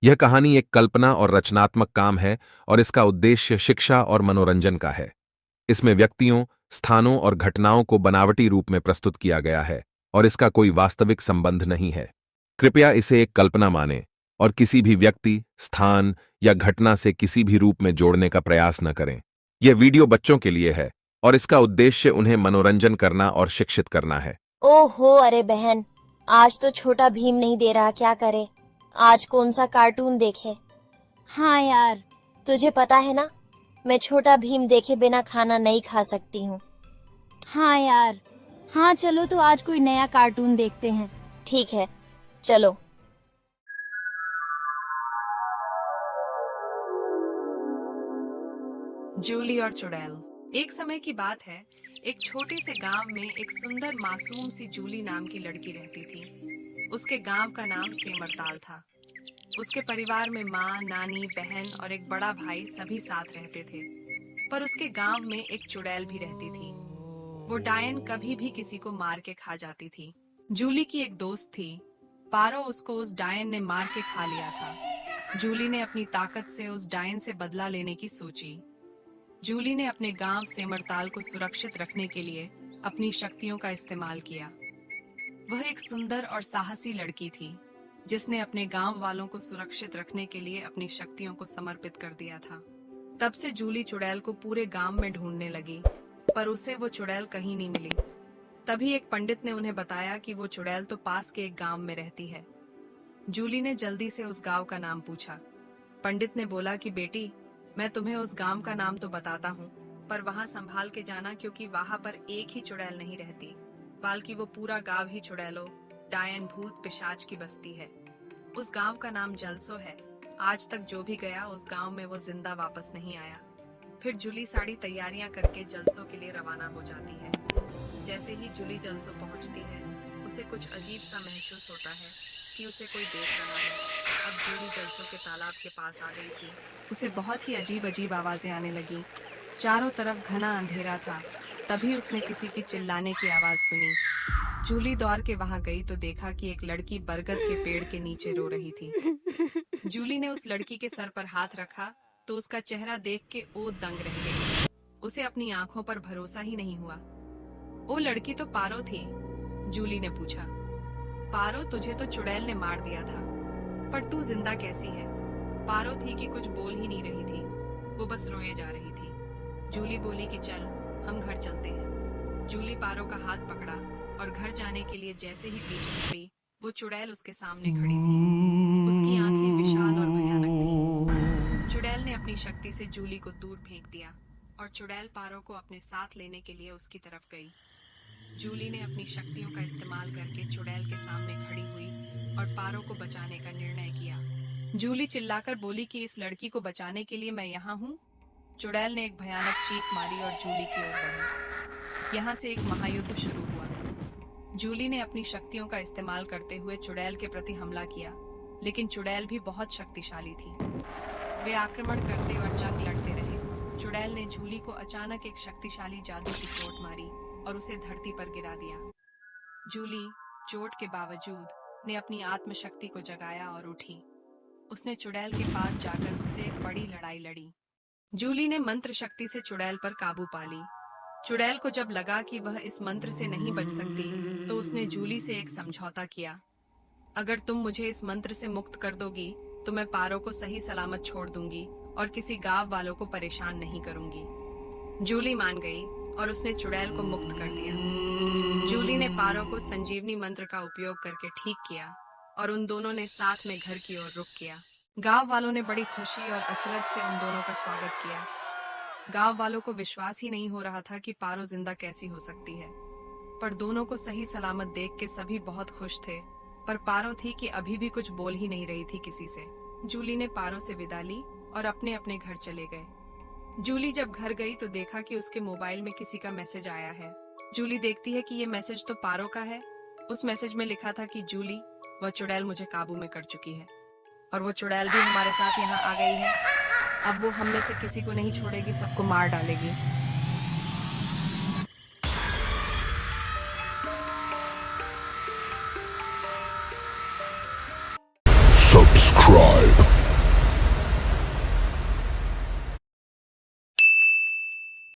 यह कहानी एक कल्पना और रचनात्मक काम है और इसका उद्देश्य शिक्षा और मनोरंजन का है। इसमें व्यक्तियों, स्थानों और घटनाओं को बनावटी रूप में प्रस्तुत किया गया है और इसका कोई वास्तविक संबंध नहीं है। कृपया इसे एक कल्पना मानें और किसी भी व्यक्ति, स्थान या घटना से किसी भी रूप में जोड़ने का प्रयास न करें। यह वीडियो बच्चों के लिए है और इसका उद्देश्य उन्हें मनोरंजन करना और शिक्षित करना है। ओहो, अरे बहन, आज तो छोटा भीम नहीं दे रहा, क्या करे? आज कौन सा कार्टून देखे? हाँ यार, तुझे पता है ना, मैं छोटा भीम देखे बिना खाना नहीं खा सकती हूँ। हाँ यार, हाँ चलो तो आज कोई नया कार्टून देखते हैं। ठीक है, चलो। जूली और चुड़ैल। एक समय की बात है, एक छोटे से गांव में एक सुंदर मासूम सी जूली नाम की लड़की रहती थी। उसके गांव का नाम सेमरताल था। उसके परिवार में माँ, नानी, बहन और एक बड़ा भाई सभी साथ रहते थे। पर उसके गांव में एक चुड़ैल भी रहती थी। वो डायन कभी भी किसी को मार के खा जाती थी। जूली की एक दोस्त थी, पारो। उसको उस डायन ने मार के खा लिया था। जूली ने अपनी ताकत से उस डायन से बदला लेने की सोची। जूली ने अपने गांव सेमरताल को सुरक्षित रखने के लिए अपनी शक्तियों का इस्तेमाल किया। वह एक सुंदर और साहसी लड़की थी, जिसने अपने गांव वालों को सुरक्षित रखने के लिए अपनी शक्तियों को समर्पित कर दिया था। तब से जूली चुड़ैल को पूरे गांव में ढूंढने लगी, पर उसे वो चुड़ैल कहीं नहीं मिली। तभी एक पंडित ने उन्हें बताया कि वो चुड़ैल तो पास के एक गांव में रहती है। जूली ने जल्दी से उस गांव का नाम पूछा। पंडित ने बोला कि बेटी, मैं तुम्हें उस गांव का नाम तो बताता हूँ, पर वहाँ संभाल के जाना, क्योंकि वहाँ पर एक ही चुड़ैल नहीं रहती, बल्कि वो पूरा गांव ही चुड़ैलों, डायन, भूत, पिशाच की बस्ती है। उस गांव का नाम जलसो है। आज तक जो भी गया उस गांव में वो जिंदा वापस नहीं आया। फिर जूली सारी तैयारियां करके जलसो के लिए रवाना हो जाती है। जैसे ही जूली जलसो पहुंचती है, उसे कुछ अजीब सा महसूस होता है कि उसे कोई देख रहा है। अब जूली जलसो के तालाब के पास आ गई थी। उसे बहुत ही अजीब अजीब आवाजें आने लगी। चारों तरफ घना अंधेरा था। तभी उसने किसी की चिल्लाने की आवाज सुनी। जूली दौड़ के वहां गई तो देखा कि एक लड़की बरगद के पेड़ के नीचे रो रही थी। जूली ने उस लड़की के सर पर हाथ रखा तो उसका चेहरा देख के वो दंग रह गई। उसे अपनी आंखों पर भरोसा ही नहीं हुआ। वो लड़की तो पारो थी। जूली ने पूछा, पारो, तुझे तो चुड़ैल ने मार दिया था, पर तू जिंदा कैसी है? पारो थी कि कुछ बोल ही नहीं रही थी, वो बस रोए जा रही थी। जूली बोली कि चल, हम घर चलते हैं। जूली पारो का हाथ पकड़ा और घर जाने के लिए जैसे ही पीछे मुड़ी, वो चुड़ैल उसके सामने खड़ी थी। उसकी आंखें विशाल और भयानक थीं। चुड़ैल ने अपनी शक्ति से जूली को दूर फेंक दिया और चुड़ैल पारो को अपने साथ लेने के लिए उसकी तरफ गई। जूली ने अपनी शक्तियों का इस्तेमाल करके चुड़ैल के सामने खड़ी हुई और पारो को बचाने का निर्णय किया। जूली चिल्लाकर बोली कि इस लड़की को बचाने के लिए मैं यहाँ हूँ। चुड़ैल ने एक भयानक चीख मारी और जूली की ओर बढ़ी। यहाँ से एक महायुद्ध शुरू हुआ। जूली ने अपनी शक्तियों का इस्तेमाल करते हुए चुड़ैल के प्रति हमला किया, लेकिन चुड़ैल भी बहुत शक्तिशाली थी। वे आक्रमण करते और जंग लड़ते रहे। चुड़ैल ने जूली को अचानक एक शक्तिशाली जादू की चोट मारी और उसे धरती पर गिरा दिया। जूली चोट के बावजूद ने अपनी आत्मशक्ति को जगाया और उठी। उसने चुड़ैल के पास जाकर उससे एक बड़ी लड़ाई लड़ी। जूली ने मंत्र शक्ति से चुड़ैल पर काबू पा ली। चुड़ैल को जब लगा कि वह इस मंत्र से नहीं बच सकती, तो उसने जूली से एक समझौता किया। अगर तुम मुझे इस मंत्र से मुक्त कर दोगी तो मैं पारो को सही सलामत छोड़ दूंगी और किसी गांव वालों को परेशान नहीं करूंगी। जूली मान गई और उसने चुड़ैल को मुक्त कर दिया। जूली ने पारो को संजीवनी मंत्र का उपयोग करके ठीक किया और उन दोनों ने साथ में घर की ओर रुख किया। गांव वालों ने बड़ी खुशी और अचरज से उन दोनों का स्वागत किया। गांव वालों को विश्वास ही नहीं हो रहा था कि पारो जिंदा कैसी हो सकती है, पर दोनों को सही सलामत देख के सभी बहुत खुश थे। पर पारो थी कि अभी भी कुछ बोल ही नहीं रही थी किसी से। जूली ने पारो से विदा ली और अपने अपने घर चले गए। जूली जब घर गई तो देखा कि उसके मोबाइल में किसी का मैसेज आया है। जूली देखती है कि ये मैसेज तो पारो का है। उस मैसेज में लिखा था कि जूली, वह चुड़ैल मुझे काबू में कर चुकी है और वो चुड़ैल भी हमारे साथ यहाँ आ गई है। अब वो हम में से किसी को नहीं छोड़ेगी, सबको मार डालेगी। Subscribe.